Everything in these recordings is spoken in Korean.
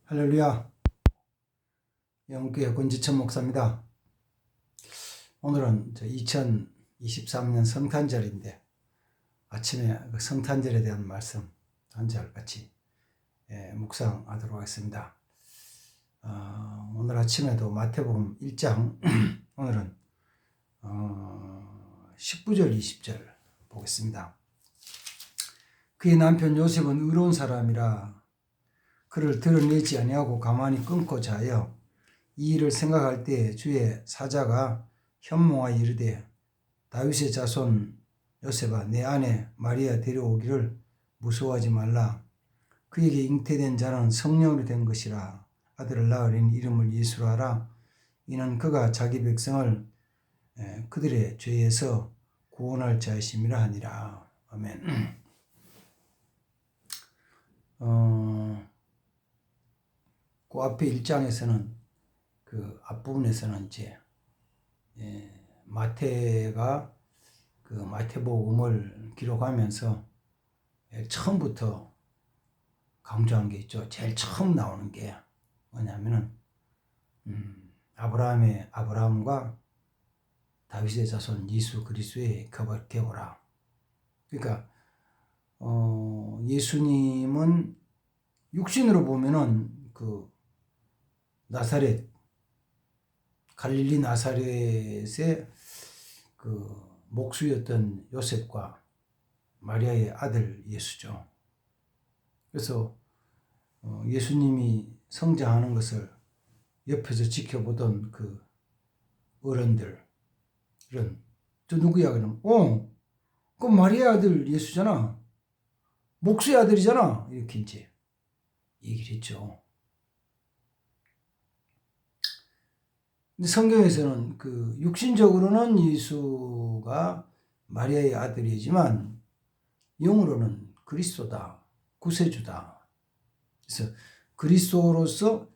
할렐루야. 영국교회 권지천 목사입니다. 오늘은 2023년 성탄절인데 아침에 그 성탄절에 대한 말씀 한 절 같이 묵상하도록 하겠습니다. 오늘 아침에도 마태복음 1장 오늘은 19절 20절 보겠습니다. 그의 남편 요셉은 의로운 사람이라 그를 드러내지 아니하고 가만히 끊고 자여 이 일을 생각할 때 주의 사자가 현몽하여 이르되 다윗의 자손 요셉아 내 아내 마리아 데려오기를 무서워하지 말라. 그에게 잉태된 자는 성령으로 된 것이라. 아들을 낳으리니 이름을 예수로 하라. 이는 그가 자기 백성을 그들의 죄에서 구원할 자이심이라 하니라. 아멘. 그 앞에 1장에서는 그 앞부분에서는 이제 마태가 그 마태복음을 기록하면서 처음부터 강조한 게 있죠. 제일 처음 나오는 게 뭐냐면은 아브라함과 다윗의 자손 예수 그리스도의 계보라. 그러니까 예수님은 육신으로 보면은 그 나사렛 갈릴리 나사렛의 그 목수였던 요셉과 마리아의 아들 예수죠. 그래서 예수님이 성장하는 것을 옆에서 지켜보던 그 어른들 이런 저 누구야 그럼 그 마리아 아들 예수잖아, 목수의 아들이잖아, 이렇게 이제 얘기를 했죠. 근데 성경에서는 그 육신적으로는 예수가 마리아의 아들이지만 영으로는 그리스도다, 구세주다. 그래서 그리스도로서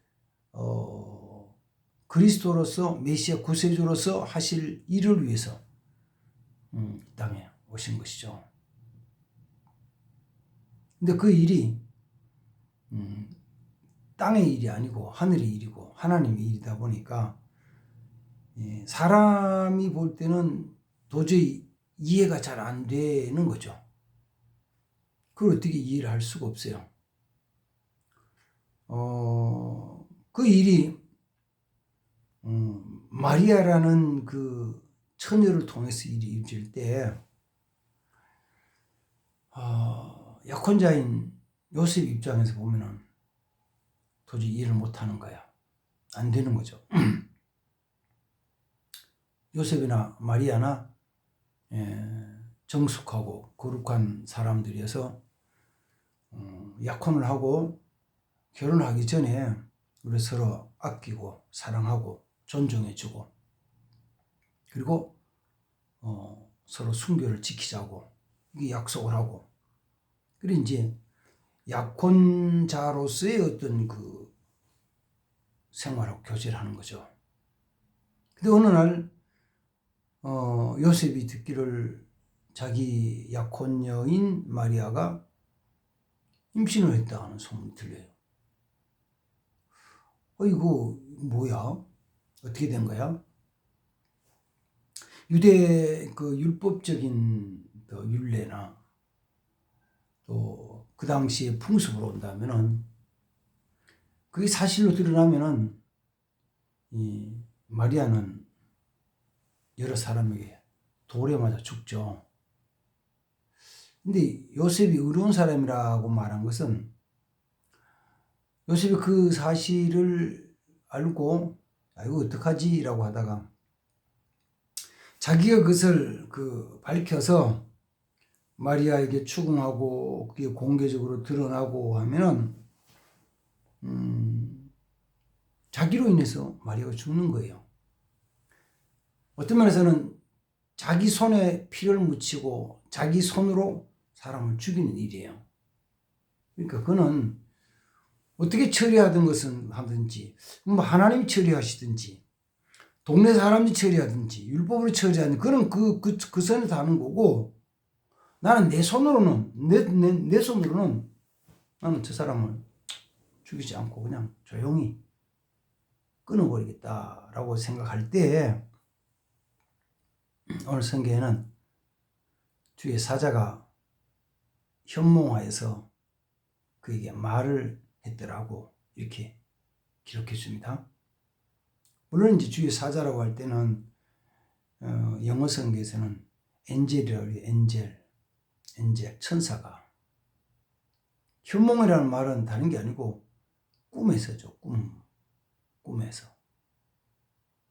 메시아 구세주로서 하실 일을 위해서 이 땅에 오신 것이죠. 근데 그 일이 땅의 일이 아니고 하늘의 일이고 하나님의 일이다 보니까 사람이 볼 때는 도저히 이해가 잘 안 되는 거죠. 그걸 어떻게 이해를 할 수가 없어요. 그 일이 마리아라는 그 처녀를 통해서 일이 이루어질 때 약혼자인 요셉 입장에서 보면은 도저히 이해를 못하는 거야. 안 되는 거죠. 요셉이나 마리아나 정숙하고 거룩한 사람들이어서 약혼을 하고 결혼하기 전에 우리 서로 아끼고 사랑하고 존중해주고 그리고 서로 순결을 지키자고 이게 약속을 하고, 그리고 이제 약혼자로서의 어떤 그 생활하고 교제를 하는 거죠. 근데 어느 날 요셉이 듣기를 자기 약혼녀인 마리아가 임신을 했다 하는 소문이 들려요. 이거 뭐야? 어떻게 된 거야? 유대 그 율법적인 율례나 또 그 당시의 풍습으로 온다면은 그게 사실로 드러나면은 이 마리아는 여러 사람에게 돌에 맞아 죽죠. 근데 요셉이 의로운 사람이라고 말한 것은 요셉이 그 사실을 알고 이거 어떡하지? 라고 하다가 자기가 그것을 밝혀서 마리아에게 추궁하고 그게 공개적으로 드러나고 하면은 자기로 인해서 마리아가 죽는 거예요. 어떤 면에서는 자기 손에 피를 묻히고 자기 손으로 사람을 죽이는 일이에요. 그러니까 그는 어떻게 처리하던 것은 하든지 뭐 하나님이 처리하시든지 동네 사람이 처리하든지 율법으로 처리하는 그는 그 선에 다는 거고, 나는 내 손으로는 나는 저 사람을 죽이지 않고 그냥 조용히 끊어버리겠다라고 생각할 때 오늘 성경에는 주의 사자가 현몽하여서 그에게 말을 했더라고 이렇게 기록해 줍니다. 물론 이제 주의 사자라고 할 때는 영어 성경에서는 엔젤이라고 해요. 엔젤, 천사가. 현몽이라는 말은 다른 게 아니고 꿈에서죠. 꿈에서.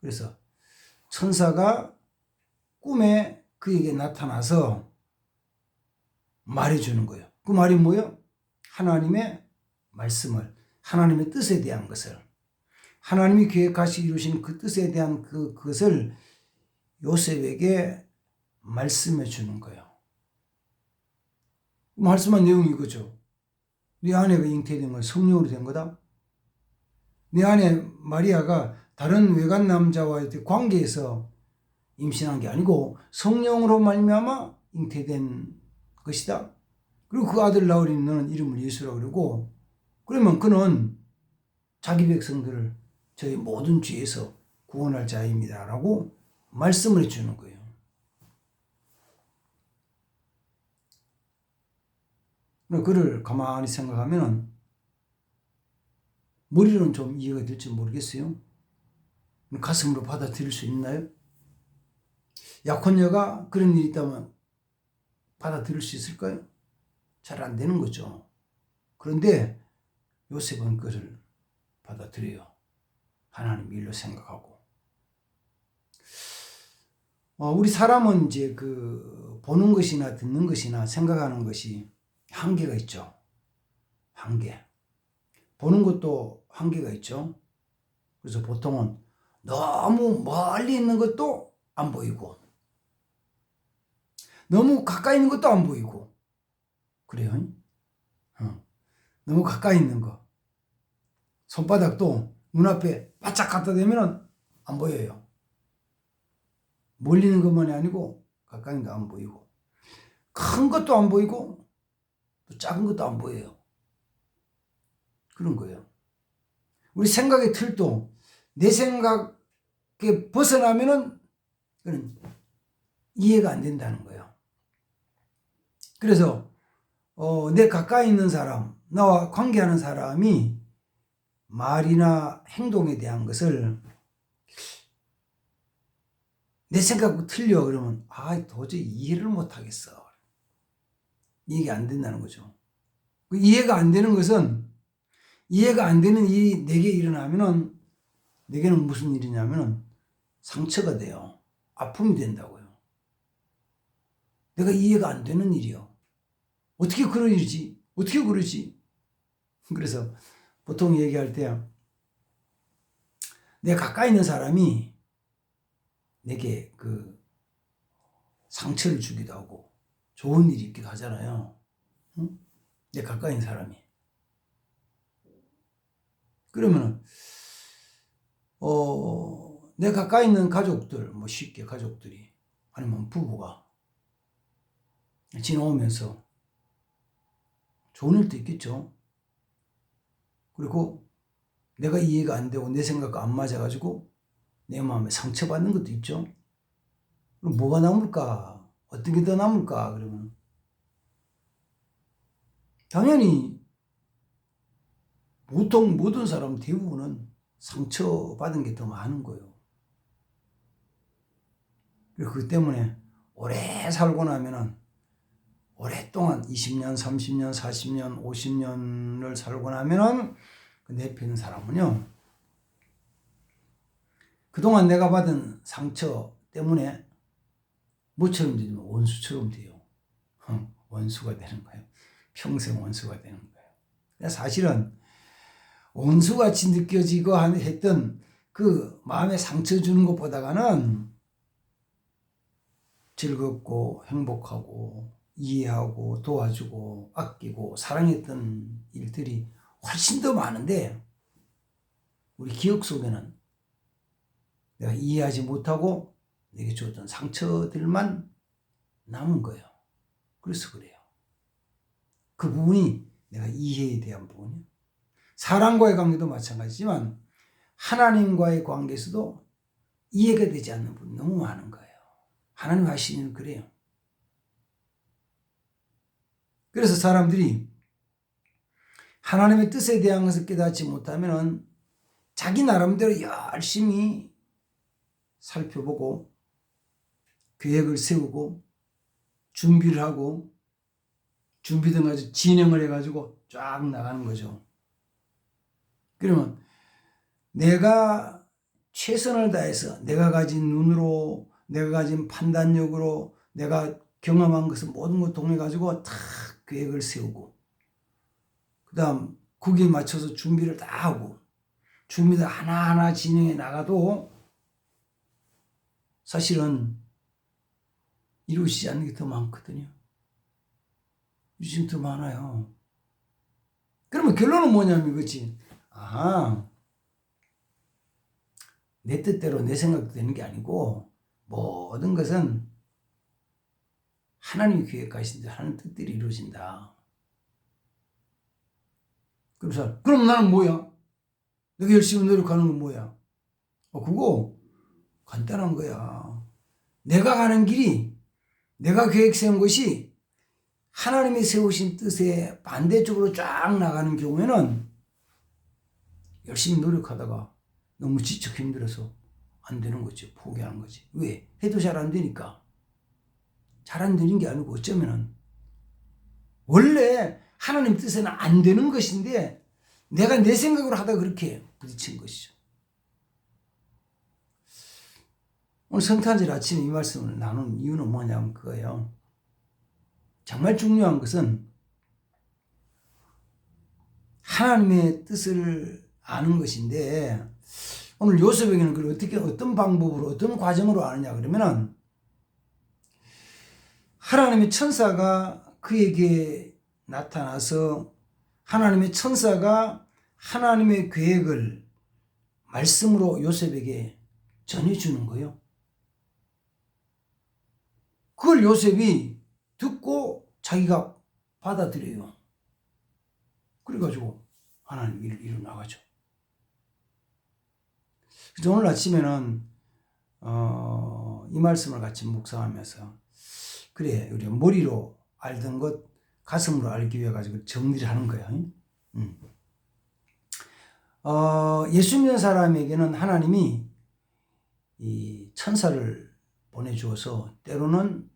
그래서 천사가 꿈에 그에게 나타나서 말해주는 거예요. 그 말이 뭐예요? 하나님의 말씀을, 하나님의 뜻에 대한 것을, 하나님이 계획하시 이루신 그 뜻에 대한 그것을 요셉에게 말씀해 주는 거예요. 말씀한 내용이 이거죠. 네 아내가 잉태된 건 성령으로 된 거다. 네 아내 마리아가 다른 외간 남자와의 관계에서 임신한 게 아니고 성령으로 말미암아 잉태된 것이다. 그리고 그 아들 낳으리니 너는 이름을 예수라고 그러고, 그러면 그는 자기 백성들을 저희 모든 죄에서 구원할 자입니다 라고 말씀을 해주는 거예요. 그를 가만히 생각하면 머리로는 좀 이해가 될지 모르겠어요. 가슴으로 받아들일 수 있나요? 약혼녀가 그런 일이 있다면 받아들일 수 있을까요? 잘 안 되는 거죠. 그런데 요셉은 그를 받아들여요. 하나님 일로 생각하고. 우리 사람은 이제 보는 것이나 듣는 것이나 생각하는 것이 한계가 있죠. 한계. 보는 것도 한계가 있죠. 그래서 보통은 너무 멀리 있는 것도 안 보이고, 너무 가까이 있는 것도 안 보이고, 그래요. 너무 가까이 있는 거. 손바닥도 눈앞에 바짝 갖다 대면 안 보여요. 멀리 있는 것만이 아니고 가까이 있는 거 안 보이고, 큰 것도 안 보이고 또 작은 것도 안 보여요. 그런 거예요. 우리 생각의 틀도 내 생각에 벗어나면은 그는 이해가 안 된다는 거예요. 그래서 내 가까이 있는 사람, 나와 관계하는 사람이 말이나 행동에 대한 것을 내 생각하고 틀려 그러면 도저히 이해를 못 하겠어. 이해가 안 된다는 거죠. 이해가 안 되는 것은, 이해가 안 되는 일이 내게 일어나면은, 내게는 무슨 일이냐면은 상처가 돼요. 아픔이 된다고요. 내가 이해가 안 되는 일이요. 어떻게 그런 일이지? 어떻게 그러지? 그래서 보통 얘기할 때 내 가까이 있는 사람이 내게 상처를 주기도 하고 좋은 일이 있기도 하잖아요. 응? 내 가까이 있는 사람이. 그러면은 내 가까이 있는 가족들, 쉽게 가족들이 아니면 부부가 지나오면서 좋은 일도 있겠죠. 그리고 내가 이해가 안 되고 내 생각과 안 맞아가지고 내 마음에 상처받는 것도 있죠. 그럼 뭐가 남을까? 어떤 게 더 남을까? 그러면 당연히 보통 모든 사람 대부분은 상처받은 게 더 많은 거예요. 그리고 그 때문에 오래 살고 나면은 오랫동안 20년, 30년, 40년, 50년을 살고 나면은 내 옆에 있는 사람은요, 그동안 내가 받은 상처 때문에 뭐처럼 되면 원수처럼 돼요. 원수가 되는 거예요. 평생 원수가 되는 거예요. 사실은 원수같이 느껴지고 했던 그 마음에 상처 주는 것보다는 즐겁고 행복하고 이해하고 도와주고 아끼고 사랑했던 일들이 훨씬 더 많은데 우리 기억 속에는 내가 이해하지 못하고 내게 줬던 상처들만 남은 거예요. 그래서 그래요. 그 부분이 내가 이해에 대한 부분이에요. 사람과의 관계도 마찬가지지만 하나님과의 관계에서도 이해가 되지 않는 분이 너무 많은 거예요. 하나님 하시는 그래요. 그래서 사람들이 하나님의 뜻에 대한 것을 깨닫지 못하면 자기 나름대로 열심히 살펴보고 계획을 세우고 준비를 하고 준비된 가지고 진행을 해가지고 쫙 나가는 거죠. 그러면 내가 최선을 다해서 내가 가진 눈으로 내가 가진 판단력으로 내가 경험한 것을 모든 것 통해가지고 다 계획을 세우고 그 다음 거기에 맞춰서 준비를 다 하고 준비를 하나하나 진행해 나가도 사실은 이루어지지 않는 게 더 많거든요. 요즘 더 많아요. 그러면 결론은 뭐냐면 이거지. 내 뜻대로 내 생각도 되는 게 아니고 모든 것은 하나님이 계획하신 대로 하는 뜻대로 이루어진다. 그래서 그럼 나는 뭐야? 내가 열심히 노력하는 건 뭐야? 그거 간단한 거야. 내가 가는 길이 내가 계획 세운 것이 하나님이 세우신 뜻에 반대쪽으로 쫙 나가는 경우에는 열심히 노력하다가 너무 지쳐 힘들어서 안 되는 거지. 포기하는 거지. 왜? 해도 잘 안 되니까. 잘 안 되는 게 아니고 어쩌면은 원래 하나님 뜻에는 안 되는 것인데 내가 내 생각으로 하다가 그렇게 부딪힌 것이죠. 오늘 성탄절 아침에 이 말씀을 나눈 이유는 뭐냐면 그거예요. 정말 중요한 것은 하나님의 뜻을 아는 것인데 오늘 요셉에게는 그걸 어떻게 어떤 방법으로 어떤 과정으로 아느냐 그러면은 하나님의 천사가 그에게 나타나서 하나님의 천사가 하나님의 계획을 말씀으로 요셉에게 전해주는 거예요. 그걸 요셉이 듣고 자기가 받아들여요. 그래가지고 하나님 일을 이뤄나가죠. 그래서 오늘 아침에는 이 말씀을 같이 묵상하면서 그래 우리 머리로 알던 것 가슴으로 알기 위해 가지고 정리를 하는 거야. 예수 믿는 사람에게는 하나님이 이 천사를 보내주어서 때로는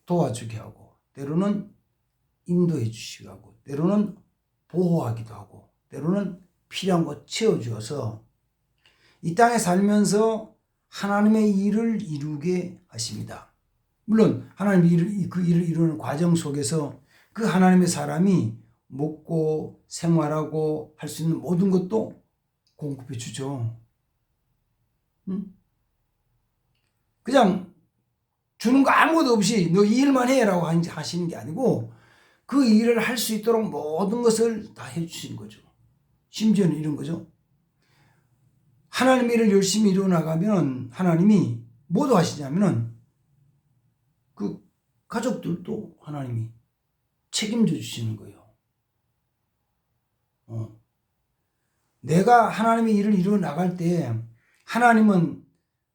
도와주게 하고 때로는 인도해 주시기도 하고 때로는 보호하기도 하고 때로는 필요한 것 채워주어서 이 땅에 살면서 하나님의 일을 이루게 하십니다. 물론 하나님이 그 일을 이루는 과정 속에서 그 하나님의 사람이 먹고 생활하고 할 수 있는 모든 것도 공급해 주죠. 그냥 주는 거 아무것도 없이 너 이 일만 해라고 하시는 게 아니고 그 일을 할 수 있도록 모든 것을 다 해주시는 거죠. 심지어는 이런 거죠. 하나님의 일을 열심히 이루어 나가면 하나님이 뭐도 하시냐면은 그 가족들도 하나님이 책임져 주시는 거예요. 내가 하나님의 일을 이루어 나갈 때 하나님은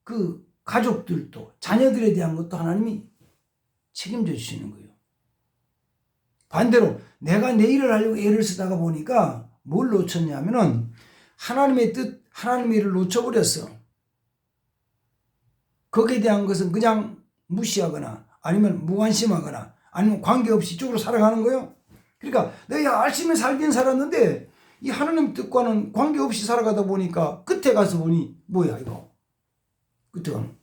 그 가족들도 자녀들에 대한 것도 하나님이 책임져 주시는 거예요. 반대로 내가 내 일을 하려고 애를 쓰다가 보니까 뭘 놓쳤냐면은 하나님의 뜻, 하나님의 일을 놓쳐버렸어. 거기에 대한 것은 그냥 무시하거나 아니면 무관심하거나 아니면 관계없이 이쪽으로 살아가는 거예요. 그러니까 내가 열심히 살긴 살았는데 이 하나님 뜻과는 관계없이 살아가다 보니까 끝에 가서 보니 뭐야 이거. 끝에 가면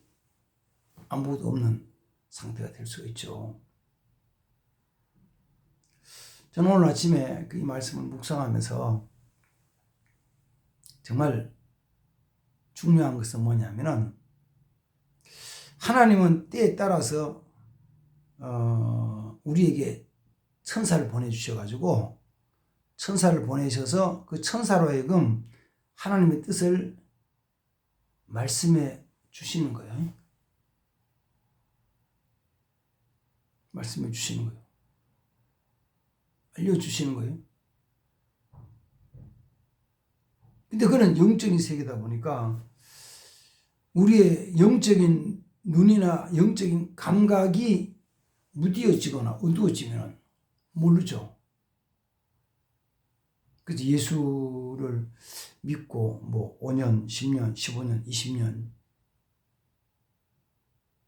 아무것도 없는 상태가 될 수가 있죠. 저는 오늘 아침에 이 말씀을 묵상하면서 정말 중요한 것은 뭐냐면은 하나님은 때에 따라서 우리에게 천사를 보내주셔가지고 천사를 보내셔서 그 천사로 하여금 하나님의 뜻을 말씀해 주시는 거예요. 말씀해 주시는 거예요. 알려주시는 거예요. 근데 그는 영적인 세계다 보니까 우리의 영적인 눈이나 영적인 감각이 무디어지거나 어두워지면 모르죠. 그래서 예수를 믿고 뭐 5년, 10년, 15년, 20년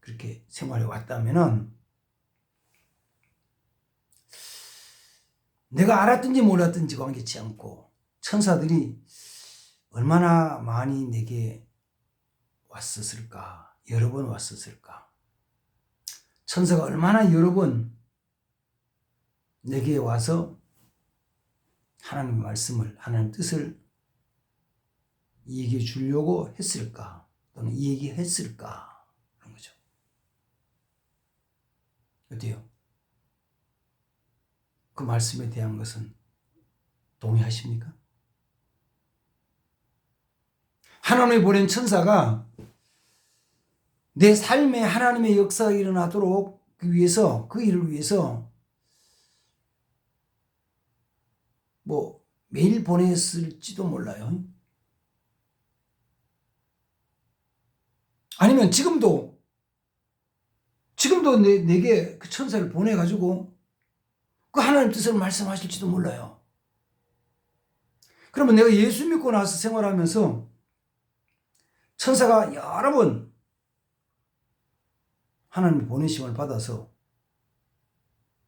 그렇게 생활해 왔다면은 내가 알았든지 몰랐든지 관계치 않고 천사들이 얼마나 많이 내게 왔었을까? 여러 번 왔었을까? 천사가 얼마나 여러 번 내게 와서 하나님의 말씀을, 하나님의 뜻을 얘기해 주려고 했을까? 또는 얘기했을까? 그런 거죠. 어때요? 그 말씀에 대한 것은 동의하십니까? 하나님이 보낸 천사가 내 삶에 하나님의 역사가 일어나도록 그 일을 위해서 뭐 매일 보냈을지도 몰라요. 아니면 지금도 내게 그 천사를 보내가지고 그 하나님 뜻을 말씀하실지도 몰라요. 그러면 내가 예수 믿고 나서 생활하면서 천사가 여러 번 하나님의 보내심을 받아서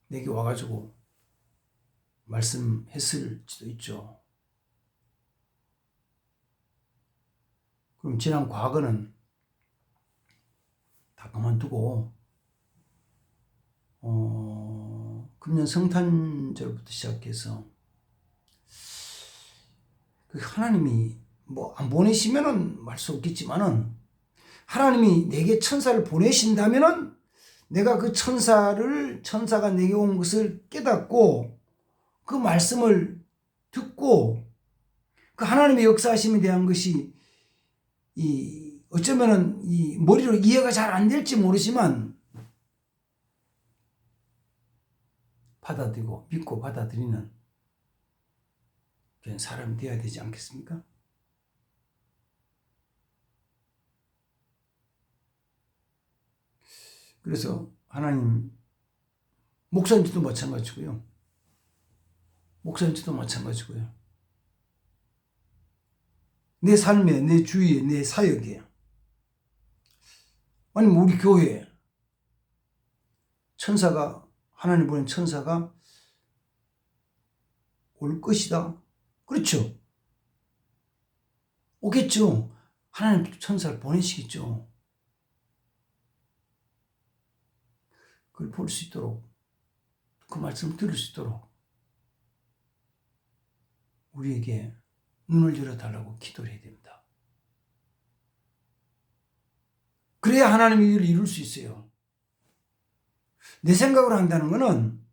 내게 와가지고 말씀했을지도 있죠. 그럼 지난 과거는 다 그만두고 금년 성탄절부터 시작해서 그 하나님이 뭐 안 보내시면은 말 수 없겠지만은 하나님이 내게 천사를 보내신다면은 내가 그 천사가 내게 온 것을 깨닫고 그 말씀을 듣고 그 하나님의 역사하심에 대한 것이 어쩌면은 머리로 이해가 잘 안 될지 모르지만 받아들이고 믿고 받아들이는 그런 사람이 되어야 되지 않겠습니까? 그래서 하나님 목사님도 마찬가지고요. 내 삶에, 내 주위에, 내 사역에 아니면 우리 교회에 하나님 보낸 천사가 올 것이다. 그렇죠. 오겠죠. 하나님 천사를 보내시겠죠. 그걸 볼 수 있도록, 그 말씀을 들을 수 있도록 우리에게 눈을 열어달라고 기도를 해야 됩니다. 그래야 하나님의 일을 이룰 수 있어요. 내 생각으로 한다는 것은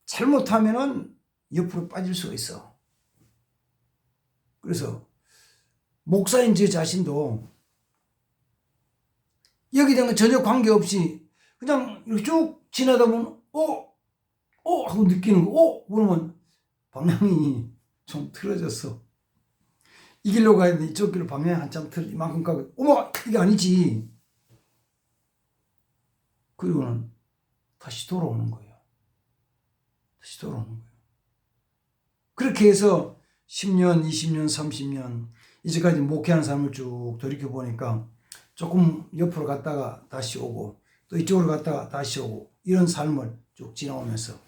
잘못하면은 옆으로 빠질 수가 있어. 그래서 목사인 제 자신도 여기 대한 전혀 관계없이 그냥 쭉 지나다 보면 하고 느끼는 거 그러면 방향이 좀 틀어졌어. 이 길로 가야 돼. 이쪽 길로 방향이 한참 틀어져. 이만큼 가고 어머 이게 아니지. 그리고는 다시 돌아오는 거예요. 그렇게 해서 10년, 20년, 30년 이제까지 목회하는 삶을 쭉 돌이켜보니까 조금 옆으로 갔다가 다시 오고 또 이쪽으로 갔다가 다시 오고 이런 삶을 쭉 지나오면서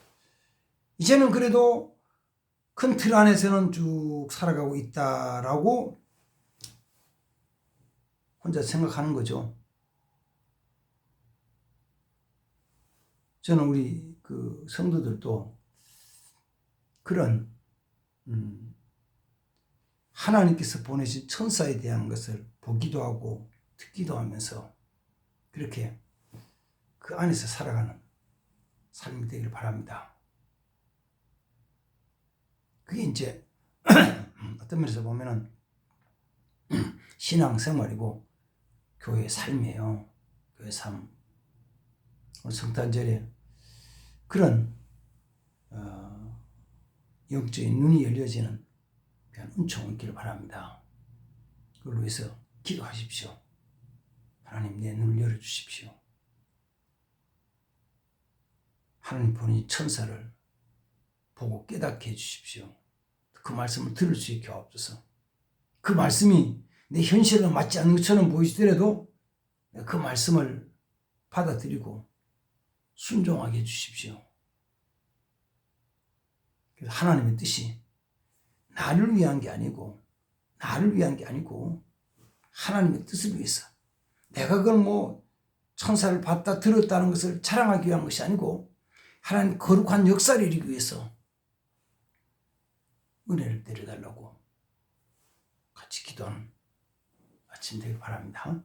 이제는 그래도 큰 틀 안에서는 쭉 살아가고 있다라고 혼자 생각하는 거죠. 저는 우리 그 성도들도 그런 하나님께서 보내신 천사에 대한 것을 보기도 하고 듣기도 하면서 그렇게 그 안에서 살아가는 삶이 되기를 바랍니다. 그게 이제 어떤 면에서 보면은 신앙생활이고 교회 삶이에요. 교회 삶. 오늘 성탄절에 그런 영적인 눈이 열려지는 귀한 은총을 있기를 바랍니다. 그걸 위해서 기도하십시오. 하나님 내 눈을 열어주십시오. 하나님 본인이 천사를 보고 깨닫게 해주십시오. 그 말씀을 들을 수 있게 하옵소서. 그 말씀이 내 현실과 맞지 않는 것처럼 보이시더라도 그 말씀을 받아들이고 순종하게 해주십시오. 그래서 하나님의 뜻이 나를 위한 게 아니고 하나님의 뜻을 위해서 내가 그걸 천사를 봤다 들었다는 것을 자랑하기 위한 것이 아니고 하나님 거룩한 역사를 이루기 위해서 은혜를 내려달라고 같이 기도하는 아침 되길 바랍니다.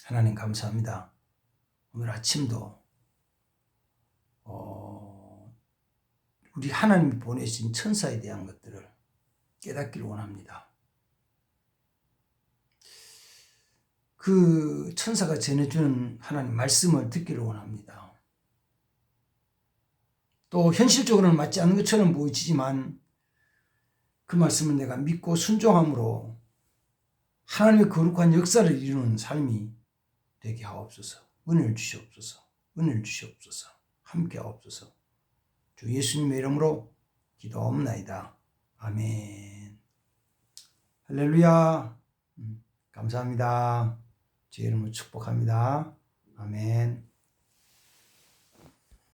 하나님 감사합니다. 오늘 아침도 우리 하나님이 보내신 천사에 대한 것들을 깨닫기를 원합니다. 그 천사가 전해주는 하나님 말씀을 듣기를 원합니다. 또 현실적으로는 맞지 않는 것처럼 보이지만 그 말씀을 내가 믿고 순종함으로 하나님의 거룩한 역사를 이루는 삶이 되게 하옵소서. 은혜를 주시옵소서. 함께 하옵소서. 주 예수님의 이름으로 기도하옵나이다. 아멘. 할렐루야. 감사합니다. 주의 이름으로 축복합니다. 아멘.